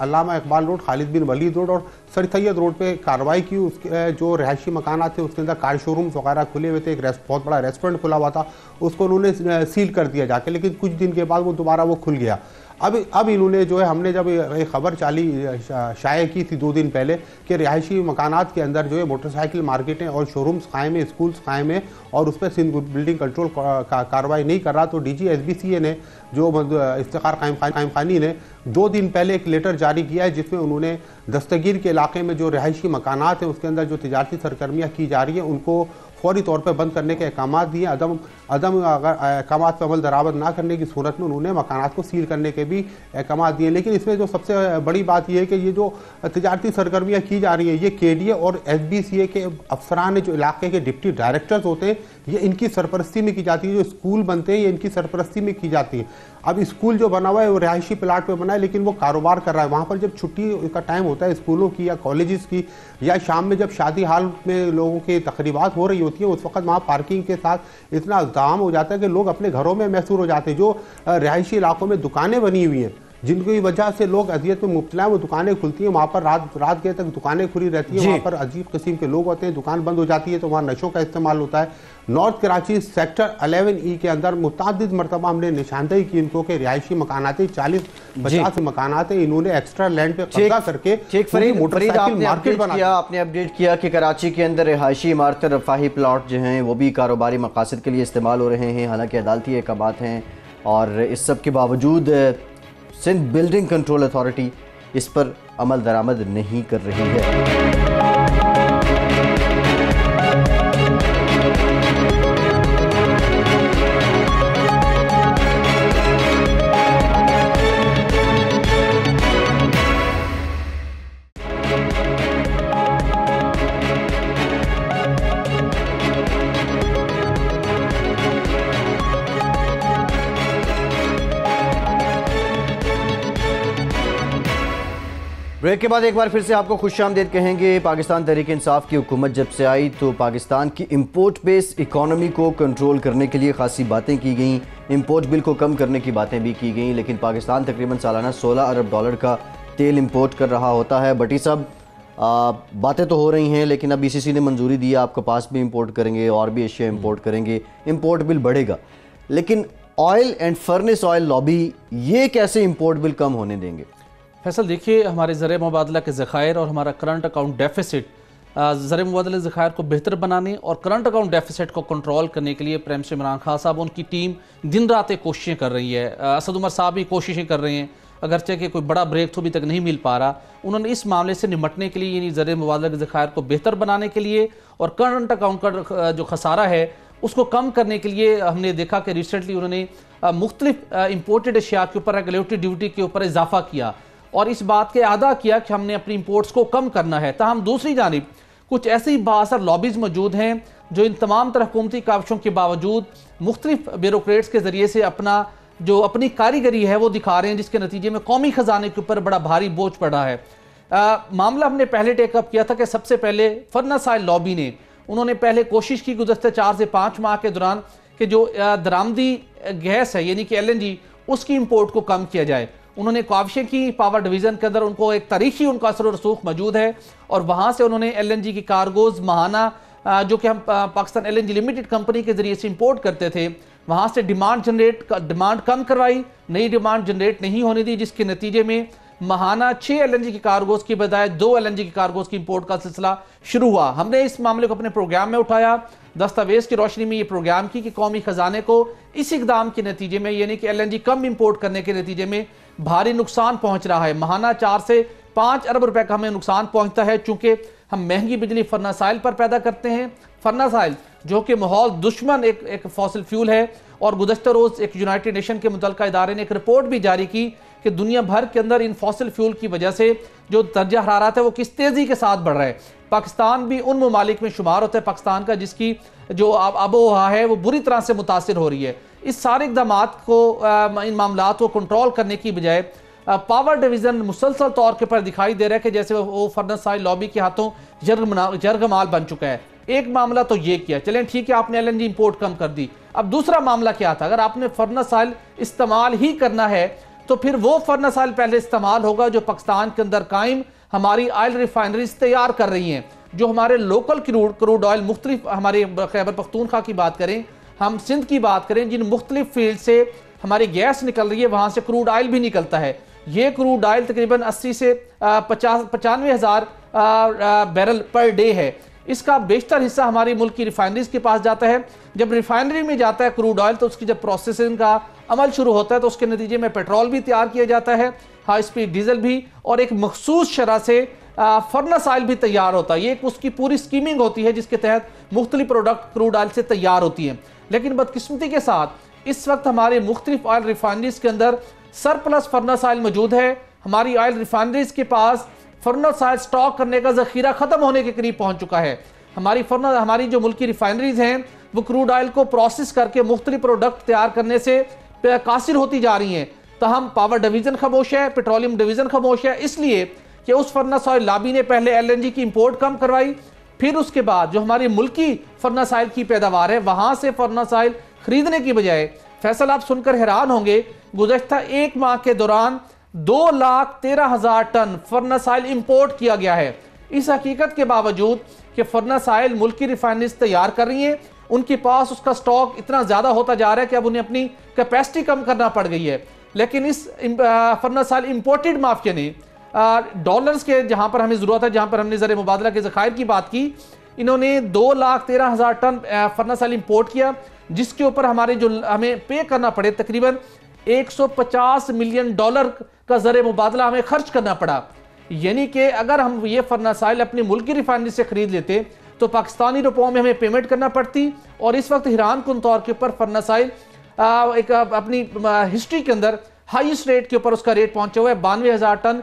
अल्लामा इकबाल रोड, खालिद बिन वलीद रोड और सर सैयद रोड पे कार्रवाई की। उसके जो रिहायशी मकानात थे उसके अंदर कार शोरूम्स वगैरह खुले हुए थे, एक बहुत बड़ा रेस्टोरेंट खुला हुआ था, उसको उन्होंने सील कर दिया जाके, लेकिन कुछ दिन के बाद वो दोबारा खुल गया। अब इन्होंने जो है, हमने जब एक खबर शाया की थी 2 दिन पहले कि रिहायशी मकानात के अंदर जो है मोटरसाइकिल मार्केटें और शोरूम्स कायम है, स्कूल्स कायम है और उस पर सिंध बिल्डिंग कंट्रोल कार्रवाई नहीं कर रहा, तो DG SBCA ने जो इफ्तिखार कायम खानी ने 2 दिन पहले एक लेटर जारी किया है जिसमें उन्होंने दस्तगीर के इलाके में जो रिहायशी मकानात हैं उसके अंदर जो तिजारती सरगर्मियाँ की जा रही हैं उनको फौरी तौर पर बंद करने के अहकाम दिए। अदम अगर अहकाम पर अमल दरामद ना करने की सूरत में उन्होंने मकानात को सील करने के भी अहकाम दिए। लेकिन इसमें जो सबसे बड़ी बात यह है कि ये जो तिजारती सरगर्मियाँ की जा रही हैं ये KDA और SBCA के अफसरान जो इलाके के डिप्टी डायरेक्टर्स होते हैं ये इनकी सरपरस्ती में की जाती है। जो स्कूल बनते हैं ये इनकी सरपरस्ती में की जाती है। अब स्कूल जो बना हुआ है वो रिहायशी प्लाट पे बना है लेकिन वो कारोबार कर रहा है। वहाँ पर जब छुट्टी का टाइम होता है स्कूलों की या कॉलेजेस की या शाम में जब शादी हाल में लोगों की तकरीबात हो रही होती है उस वक्त वहाँ पार्किंग के साथ इतना दाम हो जाता है कि लोग अपने घरों में महसूर हो जाते हैं। जो रिहायशी इलाकों में दुकानें बनी हुई हैं जिनकी वजह से लोग अजियत में मुब्तला हैं, वो दुकानें खुलती हैं, वहाँ पर रात गए तक दुकानें खुली रहती हैं, वहाँ पर अजीब किस्म के लोग होते हैं, दुकान बंद हो जाती है तो वहाँ नशों का इस्तेमाल होता है। नॉर्थ कराची सेक्टर 11E के अंदर मुतअद्दिद मरतबा हमने निशानदेही की इनको के रिहायशी मकानात 40-50 मकानात इन्होंने एक्स्ट्रा लैंड पे कब्जा करके मोटरसाइकिल मार्केट बनाया। आपने अपडेट किया कि कराची के अंदर रिहायशी इमारतें, रफाही प्लाट जो हैं वो भी कारोबारी मकासद के लिए इस्तेमाल हो रहे हैं, हालांकि अदालती अहकामात हैं और इस सब के बावजूद सिंध बिल्डिंग कंट्रोल अथॉरिटी इस पर अमल दरामद नहीं कर रही है। ब्रेक के बाद एक बार फिर से आपको खुशामदीद कहेंगे। पाकिस्तान तहरीक इंसाफ की हुकूमत जब से आई तो पाकिस्तान की इंपोर्ट बेस्ड इकॉनमी को कंट्रोल करने के लिए खासी बातें की गई, इंपोर्ट बिल को कम करने की बातें भी की गई, लेकिन पाकिस्तान तकरीबन सालाना $16 अरब का तेल इंपोर्ट कर रहा होता है। भट्टी साहब, बातें तो हो रही हैं लेकिन अब ECC ने मंजूरी दी है, आप कपास भी इंपोर्ट करेंगे और भी एशिया इंपोर्ट करेंगे, इंपोर्ट बिल बढ़ेगा, लेकिन oil and furnace oil lobby ये कैसे इंपोर्ट बिल कम होने देंगे? फैसल, देखिए, हमारे ज़र मुबादला के ज़खायर और हमारा करंट अकाउंट डेफिसिट, ज़र मुबादला ज़खायर को बेहतर बनाने और करंट अकाउंट डेफिसिट को कंट्रोल करने के लिए प्राइम मिनिस्टर इमरान खान साहब, उनकी टीम दिन रात कोशिशें कर रही है। असद उमर साहब भी कोशिशें कर रहे हैं, अगरचे कि कोई बड़ा ब्रेक थ्रू अभी तक नहीं मिल पा रहा। उन्होंने इस मामले से निपटने के लिए, यानी ज़र मुबादला के ज़खायर को बेहतर बनाने के लिए और करंट अकाउंट का जो खसारा है उसको कम करने के लिए, हमने देखा कि रिसेंटली उन्होंने मुख्तलिफ इम्पोर्टेड अशिया के ऊपर रेगुलेटरी ड्यूटी के ऊपर इजाफा किया और इस बात के अदा किया कि हमने अपनी इंपोर्ट्स को कम करना है। ताहम दूसरी जानिब कुछ ऐसी बाअसर लॉबीज़ मौजूद हैं जो इन तमाम तरह हुकूमती काविशों के बावजूद मुख्तलिफ ब्यूरोक्रेट्स के ज़रिए से अपनी कारीगरी है वो दिखा रहे हैं, जिसके नतीजे में कौमी ख़जाने के ऊपर बड़ा भारी बोझ पड़ा है। मामला हमने पहले टेकअप किया था कि सबसे पहले फर्नेस ऑयल लॉबी ने, उन्होंने पहले कोशिश की गुज़श्ते 4 से 5 माह के दौरान कि जो दरामदी गैस है यानी कि LNG उसकी इंपोर्ट को कम किया जाए। उन्होंने काविशें की, पावर डिवीज़न के अंदर उनको एक तारीखी उनका असर और रसूख मौजूद है और वहाँ से उन्होंने LNG की कार्गोज़ महाना जो कि हम पाकिस्तान LNG लिमिटेड कंपनी के ज़रिए से इंपोर्ट करते थे, वहाँ से डिमांड कम करवाई, नई डिमांड जनरेट नहीं होने दी, जिसके नतीजे में महाना 6 LNG की कार्गोज़ की बजाय 2 LNG की कार्गोज़ की इंपोर्ट का सिलसिला शुरू हुआ। हमने इस मामले को अपने प्रोग्राम में उठाया, दस्तावेज की रोशनी में ये प्रोग्राम की कि कौमी खजाने को इस इकदाम के नतीजे में यानी कि LNG कम इंपोर्ट करने के नतीजे में भारी नुकसान पहुंच रहा है। महाना 4 से 5 अरब रुपए का हमें नुकसान पहुंचता है, चूंकि हम महंगी बिजली फर्नेस ऑयल पर पैदा करते हैं। फर्नेस ऑयल जो कि माहौल दुश्मन एक फॉसिल फ्यूल है और गुज़श्ता रोज़ एक यूनाइटेड नेशन के मुतल्लिका इदारे ने एक रिपोर्ट भी जारी की कि दुनिया भर के अंदर इन फॉसिल फ्यूल की वजह से जो दर्जा हरारत है वो किस तेज़ी के साथ बढ़ रहा है। पाकिस्तान भी उन ममालिक में शुमार होता है, पाकिस्तान का जिसकी जो आबो हवा है वो बुरी तरह से मुतासिर हो रही है। इस सारे इक़दामात को, इन मामलात को कंट्रोल करने की बजाय पावर डिवीज़न मुसलसल तौर के पर दिखाई दे रहा है कि जैसे वो फर्नेस ऑयल लॉबी के हाथों जरगमाल बन चुका है। एक मामला तो ये किया, चलें ठीक है, आपने LNG इंपोर्ट कम कर दी। अब दूसरा मामला क्या था, अगर आपने फर्नेस ऑयल इस्तेमाल ही करना है तो फिर वो फर्नेस ऑयल पहले इस्तेमाल होगा जो पाकिस्तान के अंदर कायम हमारी ऑयल रिफाइनरीज तैयार कर रही हैं, जो हमारे लोकल क्रूड ऑयल मुख्तलिफ, हमारे खैबर पख्तूनख्वा की बात करें, हम सिंध की बात करें, जिन मुख्तलिफ फील्ड से हमारी गैस निकल रही है, वहाँ से क्रूड ऑयल भी निकलता है। ये क्रूड ऑयल तकरीबन 80 से 95 हज़ार बैरल पर डे है। इसका बेशतर हिस्सा हमारी मुल्क की रिफाइनरीज के पास जाता है। जब रिफाइनरी में जाता है क्रूड ऑयल तो उसकी जब प्रोसेसिंग का अमल शुरू होता है तो उसके नतीजे में पेट्रोल भी तैयार किया जाता है, हाई स्पीड डीजल भी, और एक मखसूस शरह से फर्नेस ऑयल भी तैयार होता है। ये उसकी पूरी स्कीमिंग होती है जिसके तहत मुख्तलिफ प्रोडक्ट क्रूड ऑयल से तैयार होती हैं। लेकिन बदकिस्मती के साथ इस वक्त हमारे मुख्तलिफ ऑयल रिफाइनरीज के अंदर सरप्लस फर्नेस ऑयल मौजूद है। हमारी ऑयल रिफाइनरीज के पास फर्नेस ऑयल स्टॉक करने का ज़ख़ीरा ख़त्म होने के करीब पहुँच चुका है। हमारी जो मुल्की रिफाइनरीज हैं वो क्रूड ऑयल को प्रोसेस करके मुख्तलिफ प्रोडक्ट तैयार करने से कासिर होती जा रही हैं। तहम पावर डिवीज़न खामोश है, पेट्रोलियम डिवीज़न खामोश है, इसलिए कि उस फर्नेस ऑयल लॉबी ने पहले LNG की इंपोर्ट कम करवाई, फिर उसके बाद जो हमारी मुल्की फर्नेस ऑयल की पैदावार है वहाँ से फर्नेस ऑयल खरीदने की बजाय, फैसल आप सुनकर हैरान होंगे, गुज़श्ता एक माह के दौरान 2,13,000 टन फर्नेस ऑयल इंपोर्ट किया गया है। इस हकीकत के बावजूद कि फर्नेस ऑयल मुल्की रिफाइनरीज तैयार कर रही हैं, उनके पास उसका स्टॉक इतना ज़्यादा होता जा रहा है कि अब उन्हें अपनी कैपेसिटी कम करना पड़ गई है। लेकिन इस फर्नेस ऑयल इंपोर्टेड माफिया ने डॉलर्स के जहाँ पर हमें ज़रूरत है, जहाँ पर हमने ज़र मुबादला के ज़खायर की बात की, इन्होंने 2,13,000 टन फर्नेस ऑयल इंपोर्ट किया, जिसके ऊपर हमारे जो हमें पे करना पड़े तकरीबन $150 मिलियन का ज़र मुबादला हमें खर्च करना पड़ा। यानी कि अगर हम ये फर्नेस ऑयल अपनी मुल्की रिफाइनरी से खरीद लेते तो पाकिस्तानी रुपयों में हमें पेमेंट करना पड़ती, और इस वक्त हैरान कुन तौर के ऊपर फर्नेस ऑयल एक अपनी हिस्ट्री के अंदर हाईएस्ट रेट के ऊपर उसका रेट पहुंचा हुआ है 92,000 टन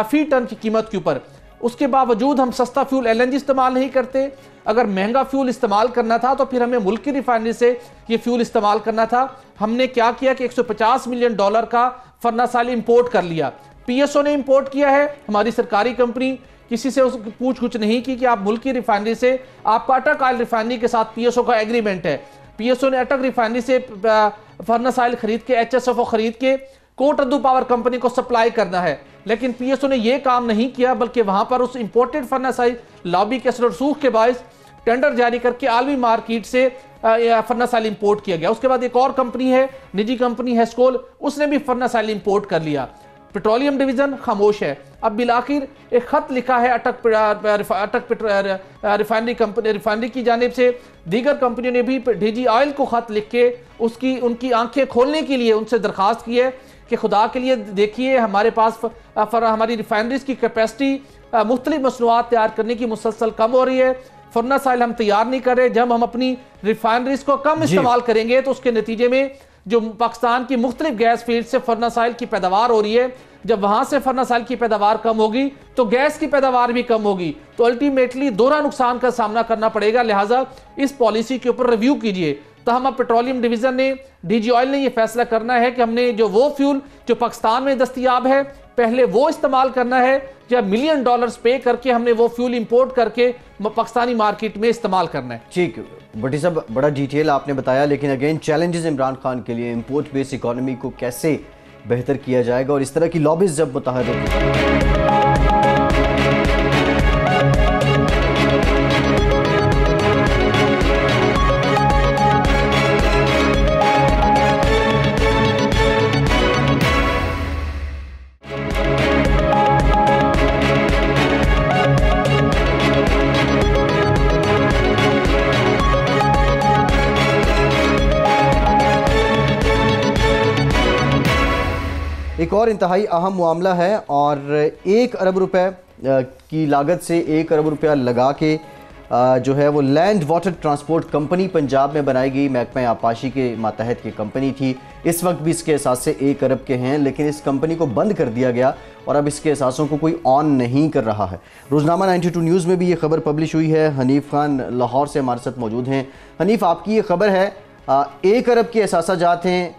फी टन की कीमत के ऊपर। उसके बावजूद हम सस्ता फ्यूल LNG इस्तेमाल नहीं करते। अगर महंगा फ्यूल इस्तेमाल करना था तो फिर हमें मुल्क की रिफाइनरी से ये फ्यूल इस्तेमाल करना था। हमने क्या किया कि $150 मिलियन का फर्नेस ऑयल इंपोर्ट कर लिया। PSO ने इंपोर्ट किया है, हमारी सरकारी कंपनी, किसी से उसकी पूछ कुछ नहीं की कि आप मुल्क की रिफाइनरी से, आपका अटक ऑयल रिफाइनरी के साथ PSO का एग्रीमेंट है। PSO ने अटक रिफाइनरी से फर्नेस ऑयल खरीद के, HSFO खरीद के कोटरदू पावर कंपनी को सप्लाई करना है। लेकिन PSO ने यह काम नहीं किया, बल्कि वहां पर उस इंपोर्टेड फर्नेस ऑयल लॉबी के असर रसूख के बायस टेंडर जारी करके आलमी मार्केट से फर्नेस ऑयल इंपोर्ट किया गया। उसके बाद एक और कंपनी है, निजी कंपनी है स्कोल, उसने भी फर्नेस ऑयल इंपोर्ट कर लिया। पेट्रोलियम डिवीजन खामोश है। अब बिलाखिर एक खत लिखा है अटक रिफाइनरी की जानिब से, दीगर कंपनियों ने भी DG ऑयल को खत लिख के उनकी आंखें खोलने के लिए उनसे दरखास्त की है कि खुदा के लिए देखिए, हमारे पास हमारी रिफाइनरीज की कैपेसिटी मुख्तलिफ मसनूआत तैयार करने की मुसलसल कम हो रही है। फर्नेस ऑयल हम तैयार नहीं कर रहे। जब हम अपनी रिफाइनरीज को कम इस्तेमाल करेंगे तो उसके नतीजे में जो पाकिस्तान की मुख्तलिफ गैस फील्ड से फर्नेस ऑयल की पैदावार हो रही है, जब वहां से फर्नेस ऑयल की पैदावार कम होगी तो गैस की पैदावार भी कम होगी, तो अल्टीमेटली दोहरा नुकसान का सामना करना पड़ेगा। लिहाजा इस पॉलिसी के ऊपर रिव्यू कीजिए। तो हम अब पेट्रोलियम डिवीजन ने, DG ऑयल ने यह फैसला करना है कि हमने जो वो फ्यूल जो पाकिस्तान में दस्तयाब है पहले वो इस्तेमाल करना है, या $1 मिलियन पे करके हमने वो फ्यूल इंपोर्ट करके पाकिस्तानी मार्केट में इस्तेमाल करना है। ठीक, भट्टी साहब बड़ा डिटेल आपने बताया, लेकिन अगेन चैलेंजेस इमरान खान के लिए इंपोर्ट बेस्ड इकोनॉमी को कैसे बेहतर किया जाएगा, और इस तरह की लॉबीज जब मुतहद होती एक और इंतहाई अहम मामला है, और 1 अरब रुपए की लागत से 1 अरब रुपया लगा के जो है वो land water transport company Punjab में बनाई गई महकमा आबपाशी के मातहत की कंपनी थी। इस वक्त भी इसके एसासे 1 अरब के हैं, लेकिन इस कंपनी को बंद कर दिया गया और अब इसके एसासों को कोई ऑन नहीं कर रहा है। रोज़नामा 92 न्यूज़ में भी ये खबर पब्लिश हुई है। हनीफ खान लाहौर से हमारे साथ मौजूद हैं। हनीफ, आपकी ये खबर है 1 अरब के एसासा जात हैं,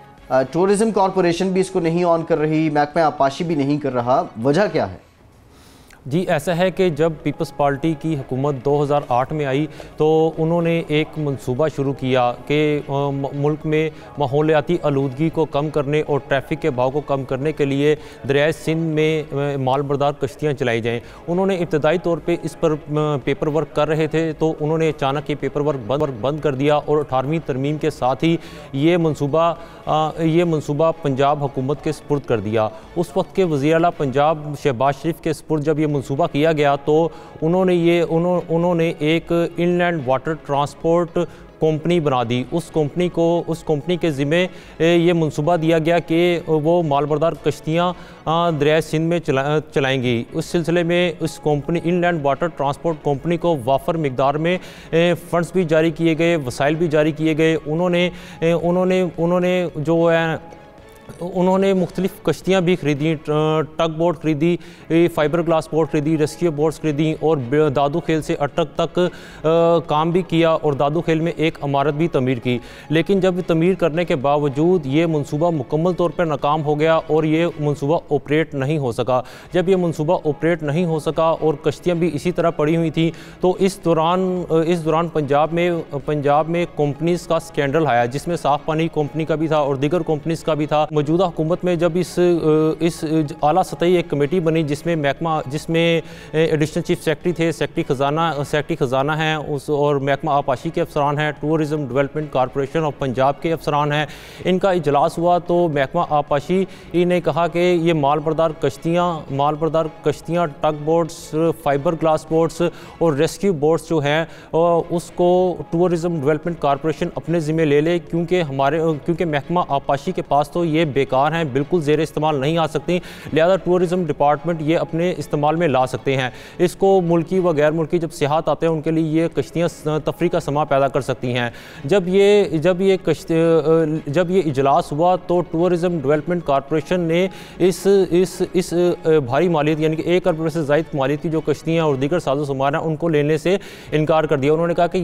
टूरिज़्म कॉरपोरेशन भी इसको नहीं ऑन कर रही, महकमा आबपाशी भी नहीं कर रहा, वजह क्या है? जी, ऐसा है कि जब पीपल्स पार्टी की हुकूमत 2008 में आई तो उन्होंने एक मंसूबा शुरू किया कि मुल्क में माहौलियाती आलूदगी को कम करने और ट्रैफिक के बहाव को कम करने के लिए दरियाए सिंध में मालबरदार कश्तियाँ चलाई जाएँ। उन्होंने इब्तदाई तौर पे इस पर पेपर वर्क कर रहे थे तो उन्होंने अचानक ये पेपर वर्क बंद कर दिया और 18वीं तरमीम के साथ ही ये मंसूबा पंजाब हुकूमत के सुपुर्द कर दिया। उस वक्त के वज़ीर आला पंजाब शहबाज शरीफ के सुपुर्द जब ये मंसूबा किया गया तो उन्होंने एक इनलैंड वाटर ट्रांसपोर्ट कंपनी बना दी। उस कंपनी के ज़िम्मे ये मंसूबा दिया गया कि वो मालबरदार कश्तियाँ दरियाए सिंध में चलाएंगी। उस सिलसिले में उस company inland water transport company को वाफर मिकदार में फ़ंड्स भी जारी किए गए, वसाइल भी जारी किए गए। उन्होंने मुख्तलिफ़ कश्तियाँ भी ख़रीदी, टग बोट ख़रीदी, फ़ाइबर ग्लास बोट ख़रीदी, रेस्क्यू बोट्स ख़रीदी और दादू खेल से अटक तक काम भी किया और दादू खेल में एक इमारत भी तमीर की। लेकिन जब तमीर करने के बावजूद ये मंसूबा मुकम्मल तौर पर नाकाम हो गया और ये मंसूबा ऑपरेट नहीं हो सका। जब ये मंसूबा ऑपरेट नहीं हो सका और कश्तियाँ भी इसी तरह पड़ी हुई थी तो इस दौरान पंजाब में कंपनीज़ का स्कैंडल आया, जिसमें साफ़ पानी कंपनी का भी था और दीगर कंपनीज़ का भी था। मौजूदा हुकूमत में जब इस आला सतही एक कमेटी बनी जिसमें एडिशनल चीफ सेक्रेटरी थे, सेक्रेटरी ख़जाना हैं और महकमा आपाशी के अफसरान हैं, tourism development corporation of Punjab के अफसरान हैं, इनका इजलास हुआ तो महकमा आपाशी ने कहा कि ये मालबरदार कश्तियाँ टग बोट्स, फाइबर ग्लास बोट्स और रेस्क्यू बोट्स जो हैं उसको टूरिज़म डेवलपमेंट कॉरपोरेशन अपने ज़िम्मे ले ले, क्योंकि महकमा आपाशी के पास तो ये बेकार हैं, बिल्कुल ज़ेर इस्तेमाल नहीं आ सकती, लिहाजा टूरिज़म डिपार्टमेंट ये अपने इस्तेमाल में ला सकते हैं। इसको मुल्की व गैर मुल्की जब सियाहत आते हैं उनके लिए ये कश्तियाँ तफरी का समा पैदा कर सकती हैं। जब ये इजलास हुआ तो टूरिज़म डेवलपमेंट कॉरपोरेशन ने इस भारी मालियत यानी कि 1 अरब रुपये से ज़ायद मालियत की जो कश्तियाँ और दीगर साजो सामान हैं उनको लेने से इनकार कर दिया। उन्होंने कहा कि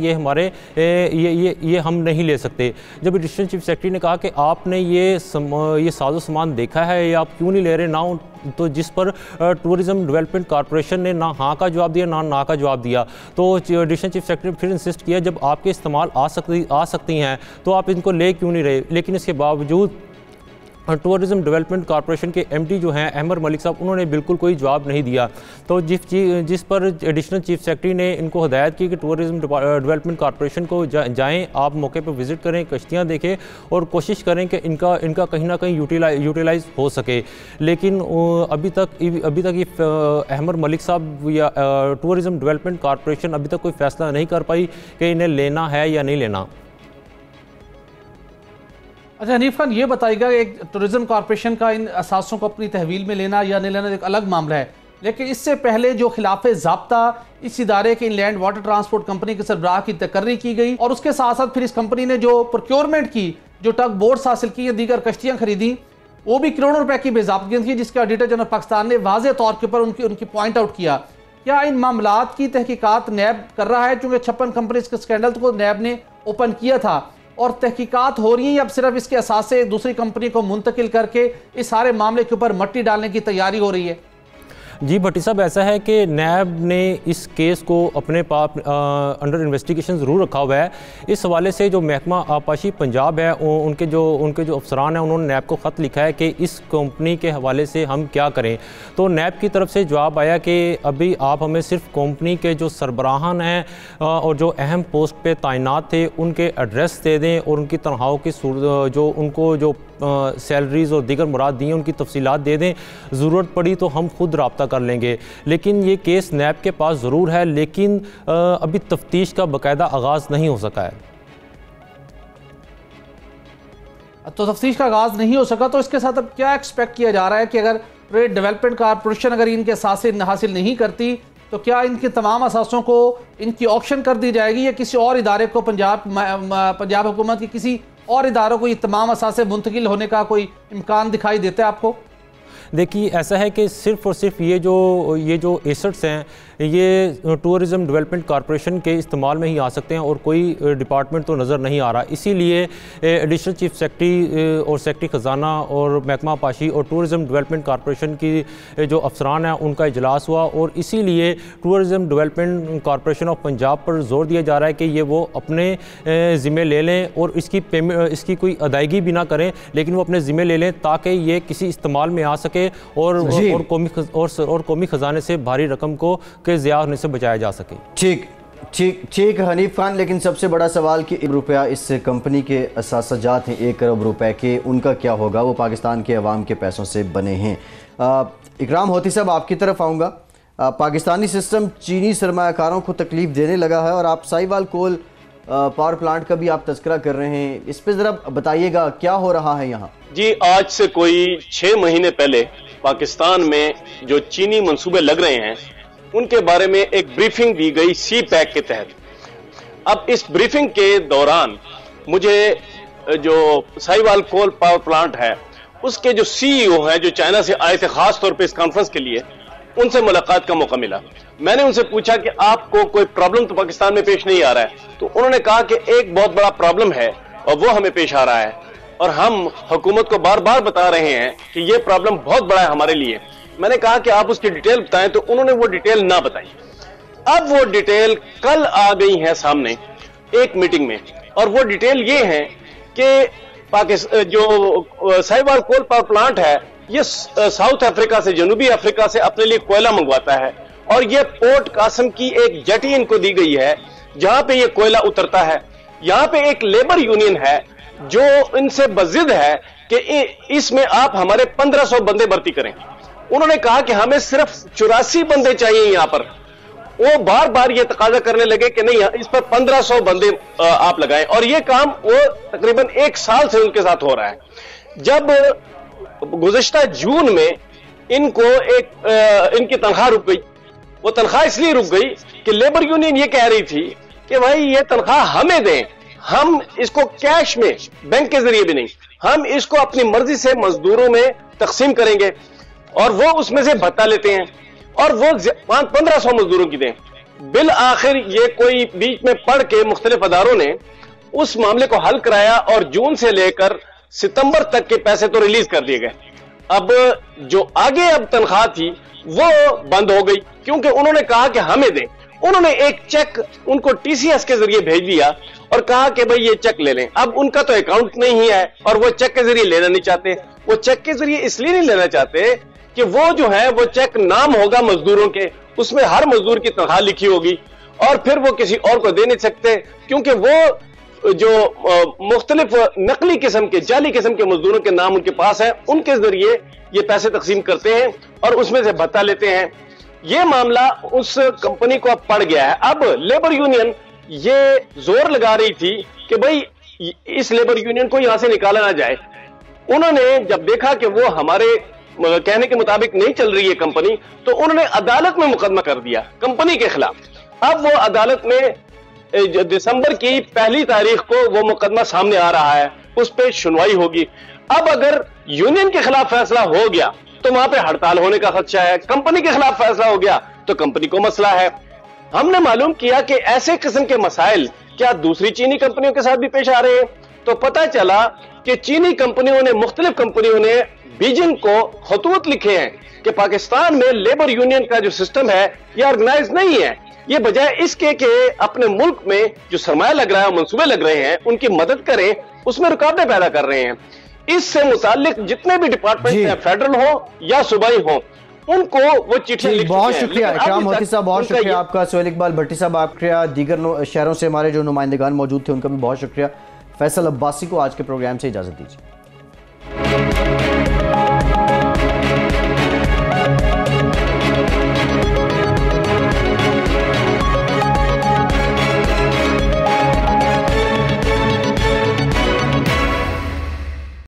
ये हम नहीं ले सकते। जब एडिशनल चीफ सेक्रेटरी ने कहा कि आपने ये साजो सामान देखा है या आप क्यों नहीं ले रहे ना, तो जिस पर टूरिज़म डेवलपमेंट कॉरपोरेशन ने ना हाँ का जवाब दिया ना का जवाब दिया। तो एडिशनल चीफ सेक्रेटरी फिर इंसिस्ट किया जब आपके इस्तेमाल आ सकती हैं तो आप इनको ले क्यों नहीं रहे। लेकिन इसके बावजूद टूरिज़म डेवलपमेंट कॉरपोरेशन के एमडी जो हैं अहमद मलिक साहब, उन्होंने बिल्कुल कोई जवाब नहीं दिया। तो जिस पर एडिशनल चीफ सेक्रेटरी ने इनको हदायत की कि टूरिज़म डेवलपमेंट कॉरपोरेशन को जाएं, आप मौके पर विज़िट करें, कश्तियाँ देखें और कोशिश करें कि इनका कहीं ना कहीं यूटिलाइज़ हो सके। लेकिन अभी तक ये अहमद मलिक साहब या टूरिज़म डेवलपमेंट कॉरपोरेशन अभी तक कोई फ़ैसला नहीं कर पाई कि इन्हें लेना है या नहीं लेना। अच्छा हनीफ खान, ये बताइएगा एक टूरिज्म कॉर्पोरेशन का इन असासों को अपनी तहवील में लेना या नहीं लेना एक अलग मामला है, लेकिन इससे पहले जो खिलाफ ज़ाब्ता इस इदारे के इनलैंड वाटर ट्रांसपोर्ट कंपनी के सरबराह की तकर्री की गई और उसके साथ साथ फिर इस कंपनी ने जो प्रोक्योरमेंट की, जो टग बोट्स हासिल की, दीगर कश्तियाँ खरीदी, वो भी करोड़ों रुपए की बेज़ाब्तगी थी, जिसके ऑडिटर जनरल पाकिस्तान ने वाज़े तौर के ऊपर उनकी पॉइंट आउट किया। क्या इन मामलात की तहकीकात नैब कर रहा है, चूँकि 56 कंपनी के स्कैंडल को नैब ने ओपन किया था और तहकीकात हो रही है, या अब सिर्फ इसके असास से दूसरी कंपनी को मुंतकिल करके इस सारे मामले के ऊपर मट्टी डालने की तैयारी हो रही है? जी भट्टी साहब, ऐसा है कि नैब ने इस केस को अपने पास अंडर इन्वेस्टिगेशन ज़रूर रखा हुआ है। इस हवाले से जो महकमा आपाशी पंजाब है उनके जो अफसरान हैं उन्होंने नैब को ख़त लिखा है कि इस कंपनी के हवाले से हम क्या करें। तो नैब की तरफ से जवाब आया कि अभी आप हमें सिर्फ कंपनी के जो सरबराहान हैं और जो अहम पोस्ट पे तैनात थे उनके एड्रेस दे दें और उनकी तनख्वाहों की जो उनको जो सैलरीज़ और दीगर मुराद दी हैं उनकी तफसीलात दे दें, ज़रूरत पड़ी तो हम खुद रब्ता कर लेंगे। लेकिन ये केस नैब के पास ज़रूर है, लेकिन अभी तफ्तीश का बाकायदा आगाज़ नहीं हो सका है। तो तफ्तीश का आगाज़ नहीं हो सका, तो इसके साथ अब क्या एक्सपेक्ट किया जा रहा है कि अगर ट्रेड डेवलपमेंट कॉरपोरेशन अगर इनके असासे हासिल नहीं करती तो क्या इनके तमाम असासों को इनकी ऑक्शन कर दी जाएगी या किसी और इदारे को पंजाब हुकूमत की किसी और इदारों को ये तमाम असासे मुंतकिल होने का कोई इम्कान दिखाई देता है आपको? देखिए ऐसा है कि सिर्फ़ और सिर्फ ये जो एसेट्स हैं ये टूरिज़म डेवलपमेंट कॉरपोरेशन के इस्तेमाल में ही आ सकते हैं और कोई डिपार्टमेंट तो नज़र नहीं आ रहा। इसीलिए एडिशनल चीफ सेक्रेटरी और सेक्रेटरी ख़जाना और महकमा पाशी और टूरिज़म डेवलपमेंट कॉरपोरेशन की जो अफसरान हैं उनका इजलास हुआ और इसीलिए tourism development corporation of Punjab पर जोर दिया जा रहा है कि ये वो अपने ज़िम्मे ले लें और इसकी कोई अदायगी भी ना करें, लेकिन वो अपने ज़िम्मे ले लें ताकि ये किसी इस्तेमाल में आ सके और कौमी ख़जाने से भारी रकम को के ज़िया होने से बचाया जा सके। ठीक हनीफ खान, लेकिन सबसे बड़ा सवाल कि रुपया इस कंपनी के असासजात हैं 1 करोड़ रुपए के, उनका क्या होगा? वो पाकिस्तान के अवाम के पैसों से बने हैं। इकराम होती साहब, आपकी तरफ आऊँगा। पाकिस्तानी सिस्टम चीनी सरमायाकारों को तकलीफ देने लगा है और आप साहिवाल कोल पावर प्लांट का भी आप तस्करा कर रहे हैं, इस पर ज़रा बताइएगा क्या हो रहा है यहाँ? जी, आज से कोई 6 महीने पहले पाकिस्तान में जो चीनी मंसूबे लग रहे हैं उनके बारे में एक ब्रीफिंग दी गई सी पैक के तहत। अब इस ब्रीफिंग के दौरान मुझे जो साहिवाल कोल पावर प्लांट है उसके जो सीईओ हैं जो चाइना से आए थे खास तौर पे इस कॉन्फ्रेंस के लिए, उनसे मुलाकात का मौका मिला। मैंने उनसे पूछा कि आपको कोई प्रॉब्लम तो पाकिस्तान में पेश नहीं आ रहा है? तो उन्होंने कहा कि एक बहुत बड़ा प्रॉब्लम है और वो हमें पेश आ रहा है और हम हुकूमत को बार बार बता रहे हैं कि ये प्रॉब्लम बहुत बड़ा है हमारे लिए। मैंने कहा कि आप उसकी डिटेल बताएं, तो उन्होंने वो डिटेल ना बताई। अब वो डिटेल कल आ गई है सामने एक मीटिंग में, और वो डिटेल ये है कि पाकिस्तान जो साहिवाल कोल पावर प्लांट है ये साउथ अफ्रीका से, जनूबी अफ्रीका से अपने लिए कोयला मंगवाता है और ये पोर्ट कासम की एक जेटी इनको दी गई है जहां पे ये कोयला उतरता है। यहां पे एक लेबर यूनियन है जो इनसे बजिद है कि इसमें आप हमारे 1500 बंदे भर्ती करें। उन्होंने कहा कि हमें सिर्फ 84 बंदे चाहिए यहां पर। वो बार बार ये तकाजा करने लगे कि नहीं, इस पर 1500 बंदे आप लगाएं, और ये काम वो तकरीबन 1 साल से उनके साथ हो रहा है। जब गुज़िश्ता जून में इनको इनकी तनख्वाह रुक गई, वो तनख्वाह इसलिए रुक गई कि लेबर यूनियन ये कह रही थी कि भाई ये तनख्वाह हमें दें, हम इसको कैश में बैंक के जरिए भी नहीं, हम इसको अपनी मर्जी से मजदूरों में तकसीम करेंगे और वो उसमें से भत्ता लेते हैं और वो 1500 मजदूरों की दें। बिल आखिर ये कोई बीच में पढ़ के मुख्तलिफ अदारों ने उस मामले को हल कराया और जून से लेकर सितंबर तक के पैसे तो रिलीज कर दिए गए। अब जो आगे अब तनख्वाह थी वो बंद हो गई क्योंकि उन्होंने कहा कि हमें दें। उन्होंने एक चेक उनको टीसीएस के जरिए भेज दिया और कहा कि भाई ये चेक ले लें। अब उनका तो अकाउंट नहीं है और वो चेक के जरिए लेना नहीं चाहते। वो चेक के जरिए इसलिए नहीं लेना चाहते कि वो जो है वो चेक नाम होगा मजदूरों के, उसमें हर मजदूर की तनख्वाह लिखी होगी और फिर वो किसी और को दे नहीं सकते क्योंकि वो जो मुख्तलिफ नकली किस्म के, जाली किस्म के मजदूरों के नाम उनके पास है, उनके जरिए ये पैसे तकसीम करते हैं और उसमें से भत्ता लेते हैं। ये मामला उस कंपनी को अब पड़ गया है। अब लेबर यूनियन ये जोर लगा रही थी कि भाई इस लेबर यूनियन को यहां से निकाला ना जाए। उन्होंने जब देखा कि वो हमारे कहने के मुताबिक नहीं चल रही है कंपनी, तो उन्होंने अदालत में मुकदमा कर दिया कंपनी के खिलाफ। अब वो अदालत में दिसंबर की 1 तारीख को वो मुकदमा सामने आ रहा है, उस पर सुनवाई होगी। अब अगर यूनियन के खिलाफ फैसला हो गया तो वहां पे हड़ताल होने का खदशा है, कंपनी के खिलाफ फैसला हो गया तो कंपनी को मसला है। हमने मालूम किया कि ऐसे किस्म के मसाइल क्या दूसरी चीनी कंपनियों के साथ भी पेश आ रहे हैं, तो पता चला कि चीनी कंपनियों ने, मुख्तलिफ कंपनियों ने बीजिंग को खतूत लिखे हैं कि पाकिस्तान में लेबर यूनियन का जो सिस्टम है ये ऑर्गेनाइज नहीं है। ये बजाय इसके कि अपने मुल्क में जो सरमाया लग रहा है, मंसूबे लग रहे हैं, उनकी मदद करें, उसमें रुकावटें पैदा कर रहे हैं। इससे मुतालिक जितने भी डिपार्टमेंट हैं, फेडरल हो या सूबाई हो, उनको वो चिट्ठी लिख। बहुत शुक्रिया इकराम होती साहब, बहुत शुक्रिया आपका। सोहेल इकबाल भट्टी साहब आपका, दीगर शहरों से हमारे जो नुमाइंदगान मौजूद थे उनका भी बहुत शुक्रिया। फैसल अब्बासी को आज के प्रोग्राम से इजाजत दीजिए।